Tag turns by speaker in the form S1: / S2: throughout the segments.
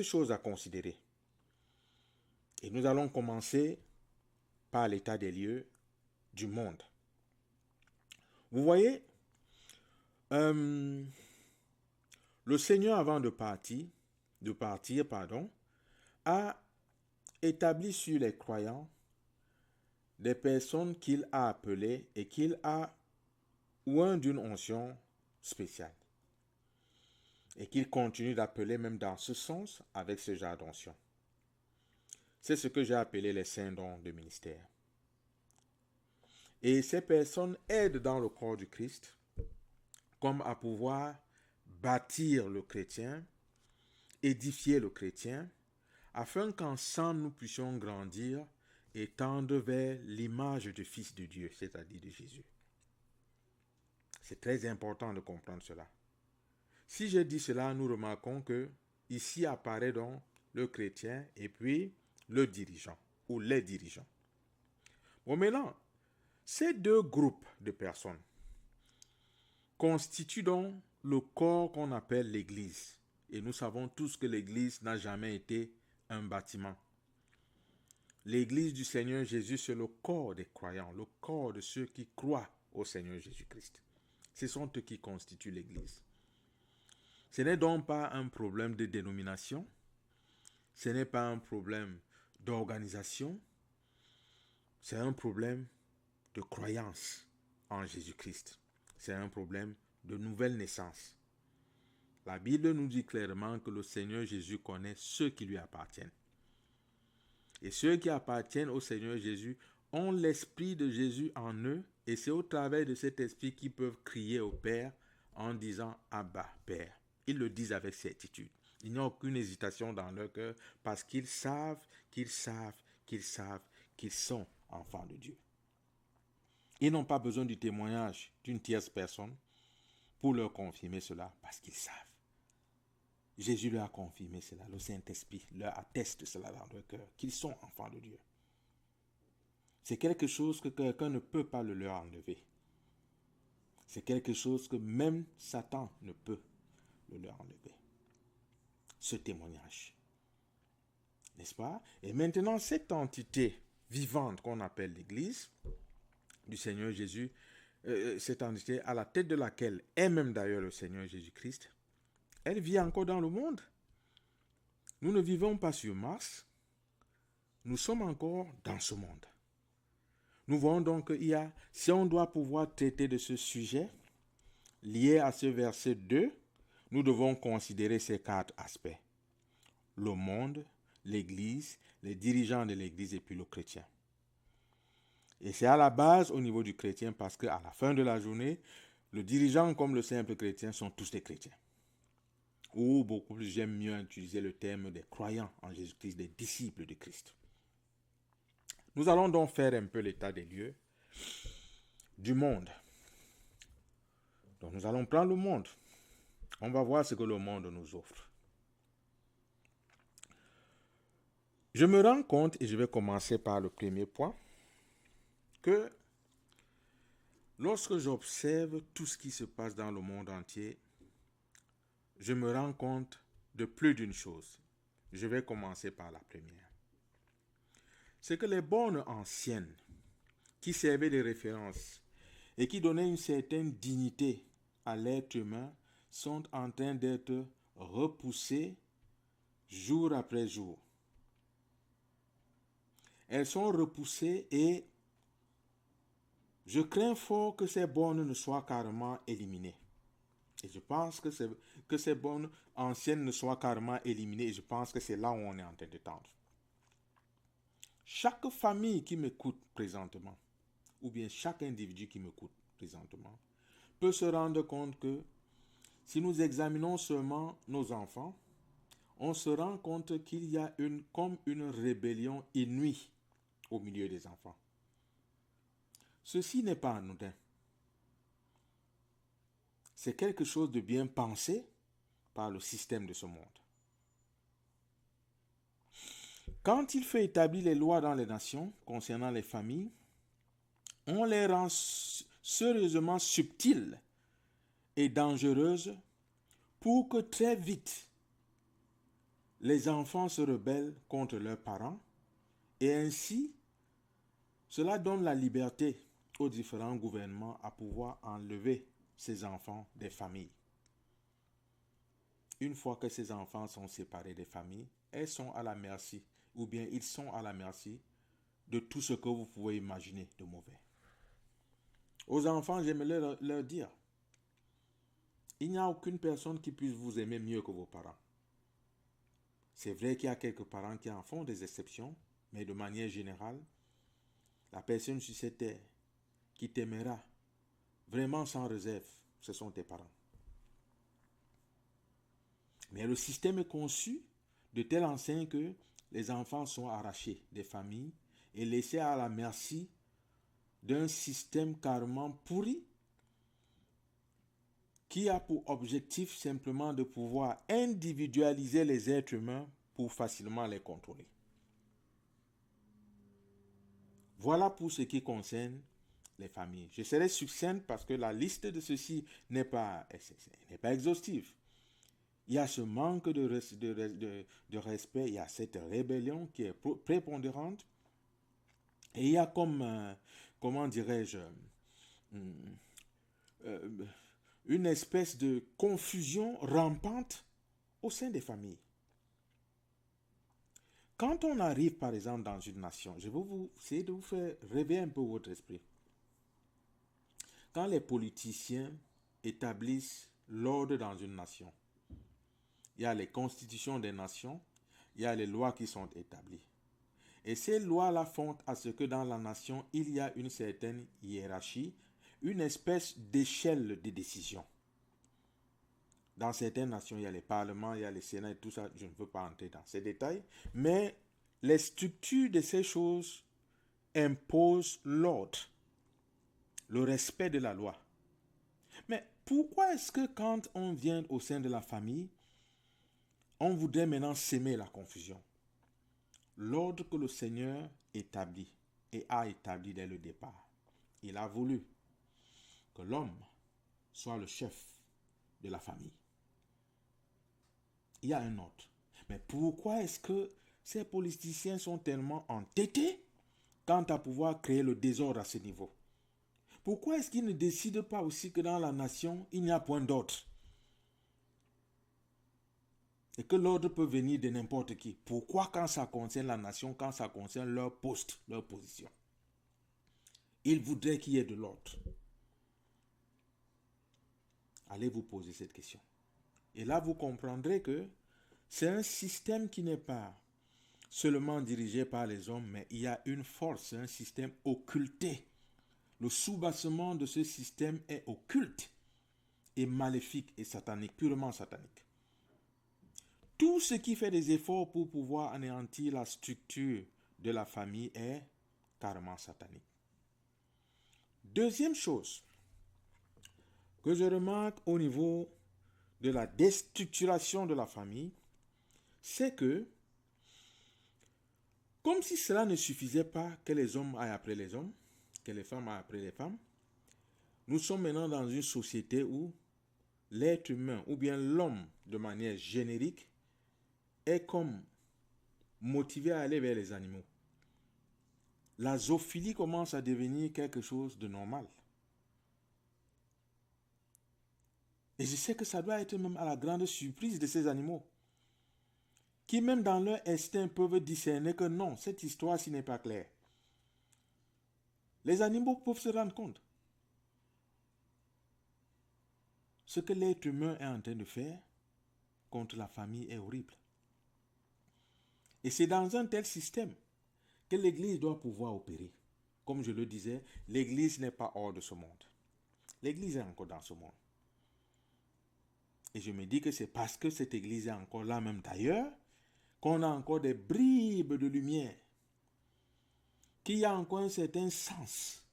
S1: choses à considérer. Et nous allons commencer par l'état des lieux du monde. Vous voyez, le Seigneur, avant de partir, a établi sur les croyants des personnes qu'il a appelées et qu'il a oint d'une onction spéciale. Et qu'il continue d'appeler même dans ce sens avec ce genre d'onction. C'est ce que j'ai appelé les saints dons de ministère. Et ces personnes aident dans le corps du Christ comme à pouvoir bâtir le chrétien, édifier le chrétien, afin qu'ensemble nous puissions grandir et tendre vers l'image du Fils de Dieu, c'est-à-dire de Jésus. C'est très important de comprendre cela. Si je dis cela, nous remarquons que ici apparaît donc le chrétien et puis le dirigeant ou les dirigeants. Bon, maintenant, ces deux groupes de personnes constituent donc le corps qu'on appelle l'Église. Et nous savons tous que l'Église n'a jamais été un bâtiment. L'Église du Seigneur Jésus, c'est le corps des croyants, le corps de ceux qui croient au Seigneur Jésus-Christ. Ce sont eux qui constituent l'Église. Ce n'est donc pas un problème de dénomination, ce n'est pas un problème d'organisation, c'est un problème de croyance en Jésus-Christ. C'est un problème de nouvelle naissance. La Bible nous dit clairement que le Seigneur Jésus connaît ceux qui lui appartiennent. Et ceux qui appartiennent au Seigneur Jésus ont l'esprit de Jésus en eux et c'est au travers de cet esprit qu'ils peuvent crier au Père en disant « Abba, Père ». Ils le disent avec certitude. Il n'y a aucune hésitation dans leur cœur parce qu'ils savent qu'ils sont enfants de Dieu. Ils n'ont pas besoin du témoignage d'une tierce personne pour leur confirmer cela parce qu'ils savent. Jésus leur a confirmé cela, le Saint-Esprit leur atteste cela dans leur cœur, qu'ils sont enfants de Dieu. C'est quelque chose que quelqu'un ne peut pas le leur enlever. C'est quelque chose que même Satan ne peut le leur enlever. Ce témoignage. N'est-ce pas? Et maintenant, cette entité vivante qu'on appelle l'Église du Seigneur Jésus, cette entité à la tête de laquelle est même d'ailleurs le Seigneur Jésus-Christ, elle vit encore dans le monde. Nous ne vivons pas sur Mars. Nous sommes encore dans ce monde. Nous voyons donc qu'il y a, si on doit pouvoir traiter de ce sujet, lié à ce verset 2, nous devons considérer ces 4 aspects. Le monde, l'Église, les dirigeants de l'Église et puis le chrétien. Et c'est à la base au niveau du chrétien parce qu'à la fin de la journée, le dirigeant comme le simple chrétien sont tous des chrétiens. Ou beaucoup plus, j'aime mieux utiliser le terme des croyants en Jésus-Christ, des disciples de Christ. Nous allons donc faire un peu l'état des lieux du monde. Donc nous allons prendre le monde. On va voir ce que le monde nous offre. Je me rends compte, et je vais commencer par le premier point, que lorsque j'observe tout ce qui se passe dans le monde entier, je me rends compte de plus d'une chose. Je vais commencer par la première. C'est que les bornes anciennes qui servaient de référence et qui donnaient une certaine dignité à l'être humain sont en train d'être repoussées jour après jour. Elles sont repoussées et je crains fort que ces bornes ne soient carrément éliminées. Et je pense que ces bornes anciennes ne soient carrément éliminées et je pense que c'est là où on est en train de tendre. Chaque famille qui m'écoute présentement, ou bien chaque individu qui m'écoute présentement, peut se rendre compte que si nous examinons seulement nos enfants, on se rend compte qu'il y a comme une rébellion inouïe au milieu des enfants. Ceci n'est pas anodin. C'est quelque chose de bien pensé par le système de ce monde. Quand il fait établir les lois dans les nations concernant les familles, on les rend sérieusement subtiles et dangereuses pour que très vite les enfants se rebellent contre leurs parents et ainsi, cela donne la liberté aux différents gouvernements à pouvoir enlever ces enfants des familles. Une fois que ces enfants sont séparés des familles, elles sont à la merci, ou bien ils sont à la merci de tout ce que vous pouvez imaginer de mauvais. Aux enfants, j'aimerais leur dire, il n'y a aucune personne qui puisse vous aimer mieux que vos parents. C'est vrai qu'il y a quelques parents qui en font des exceptions, mais de manière générale, la personne sur cette terre qui t'aimera vraiment sans réserve, ce sont tes parents. Mais le système est conçu de telle enseigne que les enfants sont arrachés des familles et laissés à la merci d'un système carrément pourri qui a pour objectif simplement de pouvoir individualiser les êtres humains pour facilement les contrôler. Voilà pour ce qui concerne les familles. Je serai succinct parce que la liste de ceci n'est pas exhaustive. Il y a ce manque de respect, il y a cette rébellion qui est prépondérante. Et il y a comme, comment dirais-je, une espèce de confusion rampante au sein des familles. Quand on arrive, par exemple, dans une nation, je vais essayer de vous faire rêver un peu votre esprit. Quand les politiciens établissent l'ordre dans une nation, il y a les constitutions des nations, il y a les lois qui sont établies. Et ces lois-là font à ce que dans la nation, il y a une certaine hiérarchie, une espèce d'échelle de décision. Dans certaines nations, il y a les parlements, il y a les sénats et tout ça. Je ne veux pas entrer dans ces détails. Mais les structures de ces choses imposent l'ordre, le respect de la loi. Mais pourquoi est-ce que quand on vient au sein de la famille, on voudrait maintenant s'aimer la confusion? L'ordre que le Seigneur établit et a établi dès le départ, il a voulu que l'homme soit le chef de la famille. Il y a un ordre. Mais pourquoi est-ce que ces politiciens sont tellement entêtés quant à pouvoir créer le désordre à ce niveau? Pourquoi est-ce qu'ils ne décident pas aussi que dans la nation, il n'y a point d'ordre? Et que l'ordre peut venir de n'importe qui. Pourquoi quand ça concerne la nation, quand ça concerne leur poste, leur position, ils voudraient qu'il y ait de l'ordre? Allez vous poser cette question. Et là, vous comprendrez que c'est un système qui n'est pas seulement dirigé par les hommes, mais il y a une force, un système occulté. Le soubassement de ce système est occulte et maléfique et satanique, purement satanique. Tout ce qui fait des efforts pour pouvoir anéantir la structure de la famille est carrément satanique. Deuxième chose que je remarque au niveau de la déstructuration de la famille, c'est que, comme si cela ne suffisait pas que les hommes aillent après les hommes, que les femmes aillent après les femmes, nous sommes maintenant dans une société où l'être humain, ou bien l'homme de manière générique, est comme motivé à aller vers les animaux. La zoophilie commence à devenir quelque chose de normal. Et je sais que ça doit être même à la grande surprise de ces animaux, qui même dans leur instinct peuvent discerner que non, cette histoire-ci n'est pas claire. Les animaux peuvent se rendre compte. Ce que l'être humain est en train de faire contre la famille est horrible. Et c'est dans un tel système que l'Église doit pouvoir opérer. Comme je le disais, l'Église n'est pas hors de ce monde. L'Église est encore dans ce monde. Et je me dis que c'est parce que cette Église est encore là même d'ailleurs, qu'on a encore des bribes de lumière, qu'il y a encore un certain sens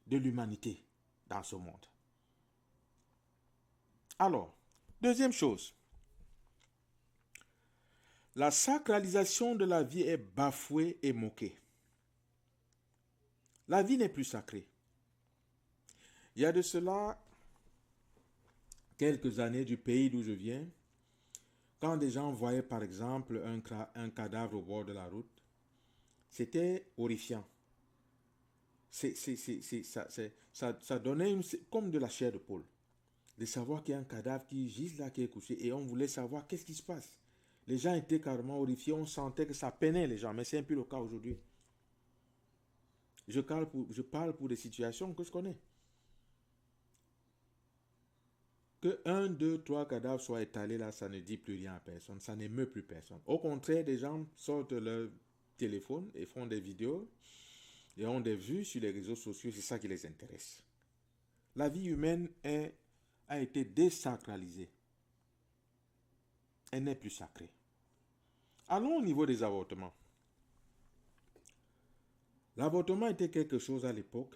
S1: de l'humanité dans ce monde. Alors, deuxième chose, la sacralisation de la vie est bafouée et moquée. La vie n'est plus sacrée. Il y a de cela quelques années du pays d'où je viens, Quand des gens voyaient par exemple un cadavre au bord de la route, c'était horrifiant. Ça donnait comme de la chair de poule. De savoir qu'il y a un cadavre qui gise là, qui est couché, et on voulait savoir qu'est-ce qui se passe. Les gens étaient carrément horrifiés, on sentait que ça peinait les gens, mais c'est un peu le cas aujourd'hui. Je parle pour des situations que je connais. Que 1, 2, 3 cadavres soient étalés là, ça ne dit plus rien à personne, ça n'émeut plus personne. Au contraire, des gens sortent leur téléphone et font des vidéos et ont des vues sur les réseaux sociaux, c'est ça qui les intéresse. La vie humaine a été désacralisée. Elle n'est plus sacrée. Allons au niveau des avortements. L'avortement était quelque chose à l'époque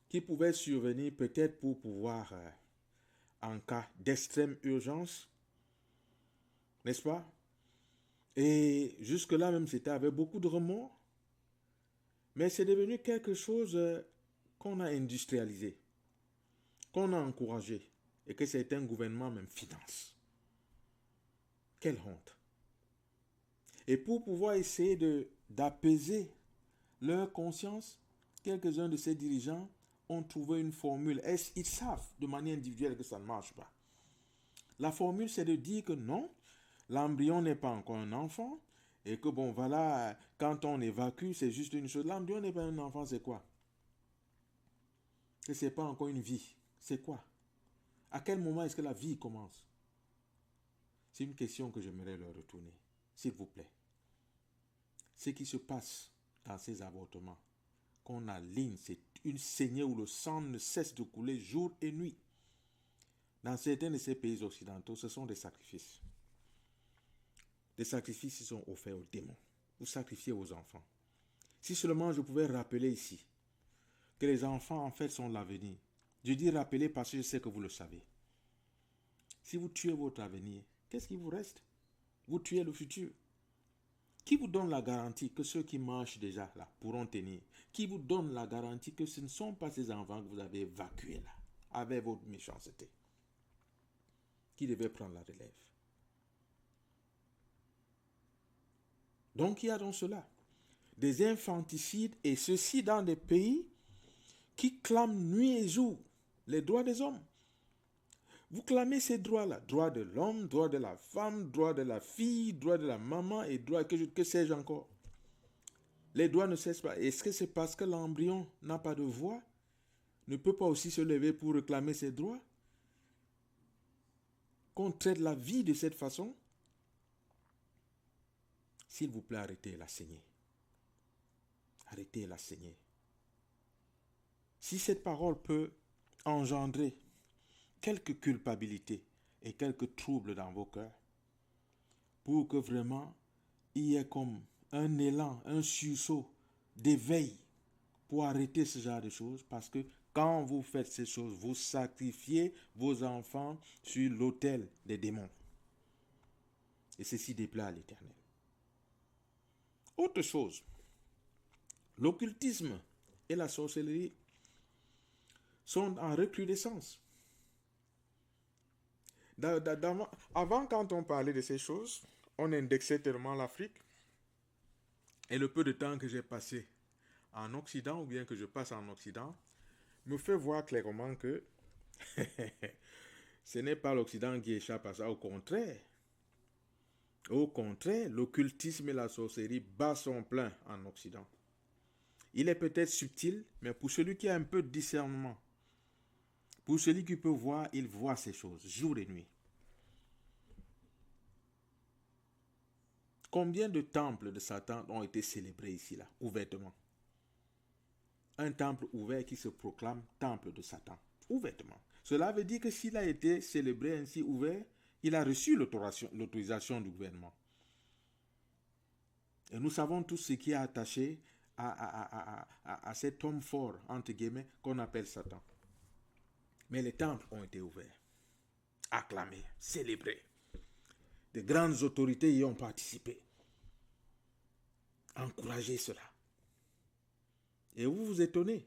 S1: qui pouvait survenir peut-être pour pouvoir, en cas d'extrême urgence, n'est-ce pas? Et jusque-là même, c'était avec beaucoup de remords. Mais c'est devenu quelque chose qu'on a industrialisé, qu'on a encouragé, et que certains gouvernements même financent. Quelle honte! Et pour pouvoir essayer d'apaiser leur conscience, quelques-uns de ces dirigeants ont trouvé une formule. Ils savent de manière individuelle que ça ne marche pas. La formule, c'est de dire que non, l'embryon n'est pas encore un enfant, et que bon, voilà, quand on évacue, c'est juste une chose. L'embryon n'est pas un enfant, c'est quoi? Que c'est pas encore une vie. C'est quoi? À quel moment est-ce que la vie commence? C'est une question que j'aimerais leur retourner. S'il vous plaît. Ce qui se passe dans ces avortements, qu'on aligne, c'est une saignée où le sang ne cesse de couler jour et nuit. Dans certains de ces pays occidentaux, ce sont des sacrifices. Des sacrifices qui sont offerts aux démons. Vous sacrifiez vos enfants. Si seulement je pouvais rappeler ici que les enfants en fait sont l'avenir. Je dis rappeler parce que je sais que vous le savez. Si vous tuez votre avenir, qu'est-ce qui vous reste? Vous tuez le futur. Qui vous donne la garantie que ceux qui marchent déjà là pourront tenir? Qui vous donne la garantie que ce ne sont pas ces enfants que vous avez évacués là, avec votre méchanceté? Qui devait prendre la relève? Donc il y a donc cela. Des infanticides, et ceci dans des pays qui clament nuit et jour les droits des hommes. Vous clamez ces droits-là, droit de l'homme, droit de la femme, droit de la fille, droit de la maman et droit que sais-je encore. Les droits ne cessent pas. Est-ce que c'est parce que l'embryon n'a pas de voix, ne peut pas aussi se lever pour réclamer ses droits, qu'on traite la vie de cette façon? S'il vous plaît, arrêtez la saignée. Arrêtez la saignée. Si cette parole peut engendrer quelques culpabilités et quelques troubles dans vos cœurs, pour que vraiment il y ait comme un élan, un sursaut d'éveil pour arrêter ce genre de choses, parce que quand vous faites ces choses, vous sacrifiez vos enfants sur l'autel des démons. Et ceci déplaît à l'Éternel. Autre chose, l'occultisme et la sorcellerie sont en recrudescence. Avant, quand on parlait de ces choses, on indexait tellement l'Afrique. Et le peu de temps que j'ai passé en Occident, ou bien que je passe en Occident, me fait voir clairement que ce n'est pas l'Occident qui échappe à ça. Au contraire, l'occultisme et la sorcellerie battent son plein en Occident. Il est peut-être subtil, mais pour celui qui a un peu de discernement, pour celui qui peut voir, il voit ces choses, jour et nuit. Combien de temples de Satan ont été célébrés ici, là, ouvertement? Un temple ouvert qui se proclame temple de Satan, ouvertement. Cela veut dire que s'il a été célébré ainsi ouvert, il a reçu l'autorisation du gouvernement. Et nous savons tous ce qui est attaché à cet homme fort, entre guillemets, qu'on appelle Satan. Mais les temples ont été ouverts, acclamés, célébrés. De grandes autorités y ont participé. Encouragez cela. Et vous vous étonnez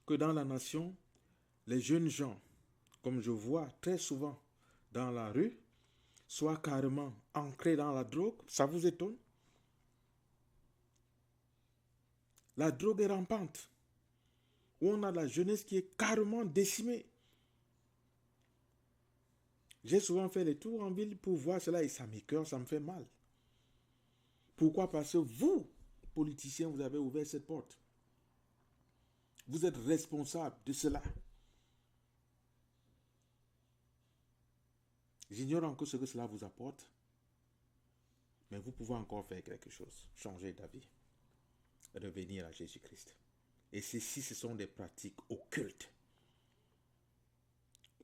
S1: que dans la nation, les jeunes gens, comme je vois très souvent dans la rue, soit carrément ancrée dans la drogue, ça vous étonne? La drogue est rampante. Où on a la jeunesse qui est carrément décimée. J'ai souvent fait les tours en ville pour voir cela et ça m'écoeure, ça me fait mal. Pourquoi? Parce que vous, politiciens, vous avez ouvert cette porte. Vous êtes responsable de cela. J'ignore encore ce que cela vous apporte, mais vous pouvez encore faire quelque chose, changer d'avis, revenir à Jésus-Christ. Et ceci, ce sont des pratiques occultes.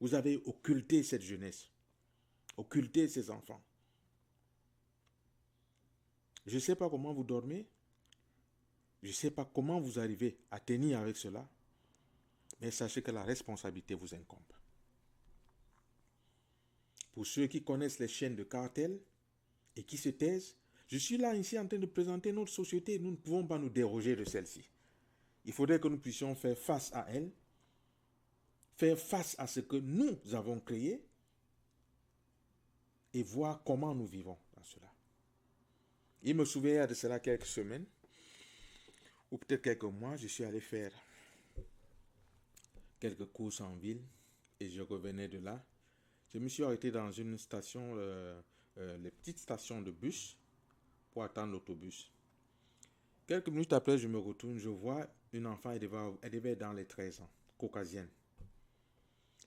S1: Vous avez occulté cette jeunesse, occulté ces enfants. Je ne sais pas comment vous dormez, je ne sais pas comment vous arrivez à tenir avec cela, mais sachez que la responsabilité vous incombe. Pour ceux qui connaissent les chaînes de cartel et qui se taisent, je suis là ici en train de présenter notre société. Nous ne pouvons pas nous déroger de celle-ci. Il faudrait que nous puissions faire face à elle, faire face à ce que nous avons créé et voir comment nous vivons dans cela. Il me souvient il y a de cela quelques semaines, ou peut-être quelques mois, je suis allé faire quelques courses en ville et je revenais de là. Je me suis arrêté dans une station, les petites stations de bus, pour attendre l'autobus. Quelques minutes après, je me retourne, je vois une enfant, elle devait être dans les 13 ans, caucasienne.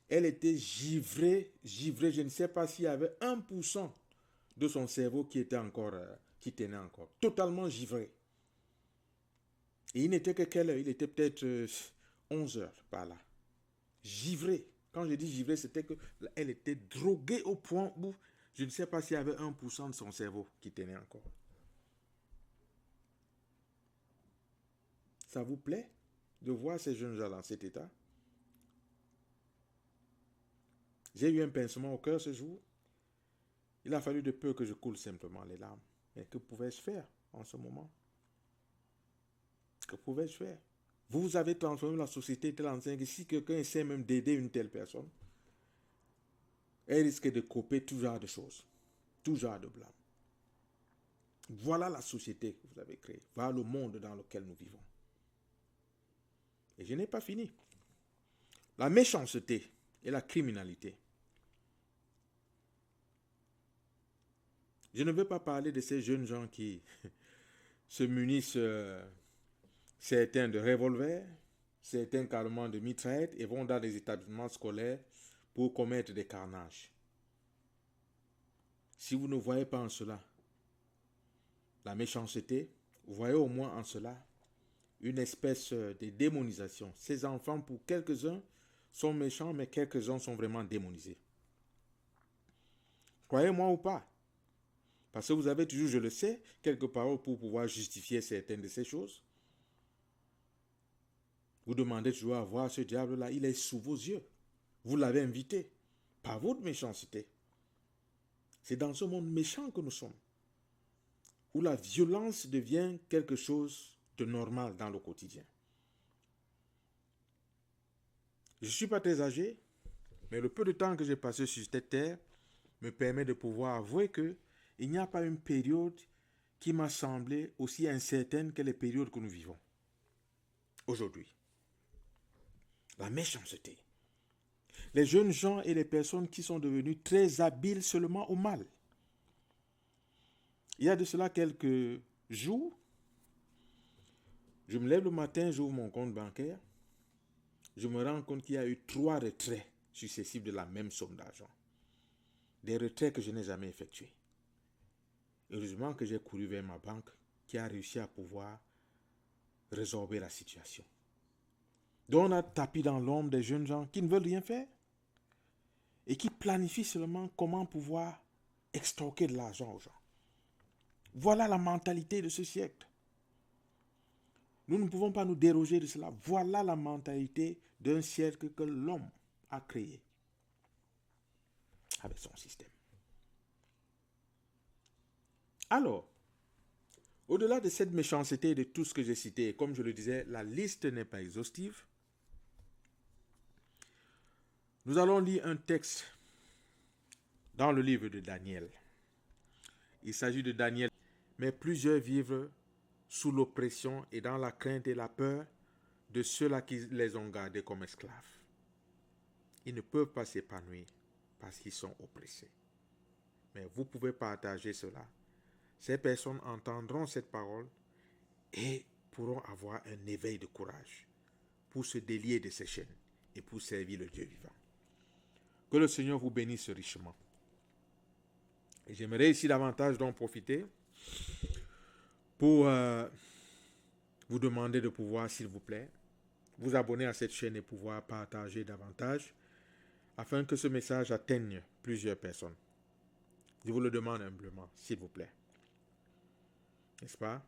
S1: Elle était givrée, je ne sais pas s'il y avait 1% de son cerveau qui était encore, qui tenait encore, totalement givré. Et il n'était que quelle heure? Il était peut-être 11 heures par là. Givré. Quand je dis givré, c'était qu'elle était droguée au point où je ne sais pas s'il y avait 1% de son cerveau qui tenait encore. Ça vous plaît de voir ces jeunes gens dans cet état? J'ai eu un pincement au cœur ce jour. Il a fallu de peu que je coule simplement les larmes. Mais que pouvais-je faire en ce moment? Que pouvais-je faire? Vous avez transformé la société telle enseigne que si quelqu'un essaie même d'aider une telle personne, elle risque de couper tout genre de choses, tout genre de blâme. Voilà la société que vous avez créée. Voilà le monde dans lequel nous vivons. Et je n'ai pas fini. La méchanceté et la criminalité. Je ne veux pas parler de ces jeunes gens qui se munissent, certains de revolvers, certains carrément de mitraillettes et vont dans des établissements scolaires pour commettre des carnages. Si vous ne voyez pas en cela la méchanceté, vous voyez au moins en cela une espèce de démonisation. Ces enfants, pour quelques-uns, sont méchants, mais quelques-uns sont vraiment démonisés. Croyez-moi ou pas, parce que vous avez toujours, je le sais, quelques paroles pour pouvoir justifier certaines de ces choses. Vous demandez toujours à voir ce diable-là, il est sous vos yeux. Vous l'avez invité, par votre méchanceté. C'est dans ce monde méchant que nous sommes, où la violence devient quelque chose de normal dans le quotidien. Je ne suis pas très âgé, mais le peu de temps que j'ai passé sur cette terre me permet de pouvoir avouer que il n'y a pas une période qui m'a semblé aussi incertaine que les périodes que nous vivons aujourd'hui. La méchanceté. Les jeunes gens et les personnes qui sont devenus très habiles seulement au mal. Il y a de cela quelques jours, je me lève le matin, j'ouvre mon compte bancaire, je me rends compte qu'il y a eu 3 retraits successifs de la même somme d'argent. Des retraits que je n'ai jamais effectués. Heureusement que j'ai couru vers ma banque qui a réussi à pouvoir résorber la situation. Donc on a tapis dans l'ombre des jeunes gens qui ne veulent rien faire et qui planifient seulement comment pouvoir extorquer de l'argent aux gens. Voilà la mentalité de ce siècle. Nous ne pouvons pas nous déroger de cela. Voilà la mentalité d'un siècle que l'homme a créé avec son système. Alors, au-delà de cette méchanceté et de tout ce que j'ai cité, comme je le disais, la liste n'est pas exhaustive. Nous allons lire un texte dans le livre de Daniel. Il s'agit de Daniel. Mais plusieurs vivent sous l'oppression et dans la crainte et la peur de ceux-là qui les ont gardés comme esclaves. Ils ne peuvent pas s'épanouir parce qu'ils sont oppressés. Mais vous pouvez partager cela. Ces personnes entendront cette parole et pourront avoir un éveil de courage pour se délier de ces chaînes et pour servir le Dieu vivant. Que le Seigneur vous bénisse richement. Et j'aimerais ici davantage d'en profiter pour vous demander de pouvoir, s'il vous plaît, vous abonner à cette chaîne et pouvoir partager davantage afin que ce message atteigne plusieurs personnes. Je vous le demande humblement, s'il vous plaît. N'est-ce pas?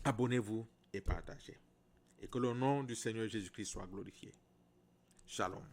S1: Abonnez-vous et partagez. Et que le nom du Seigneur Jésus-Christ soit glorifié. Shalom.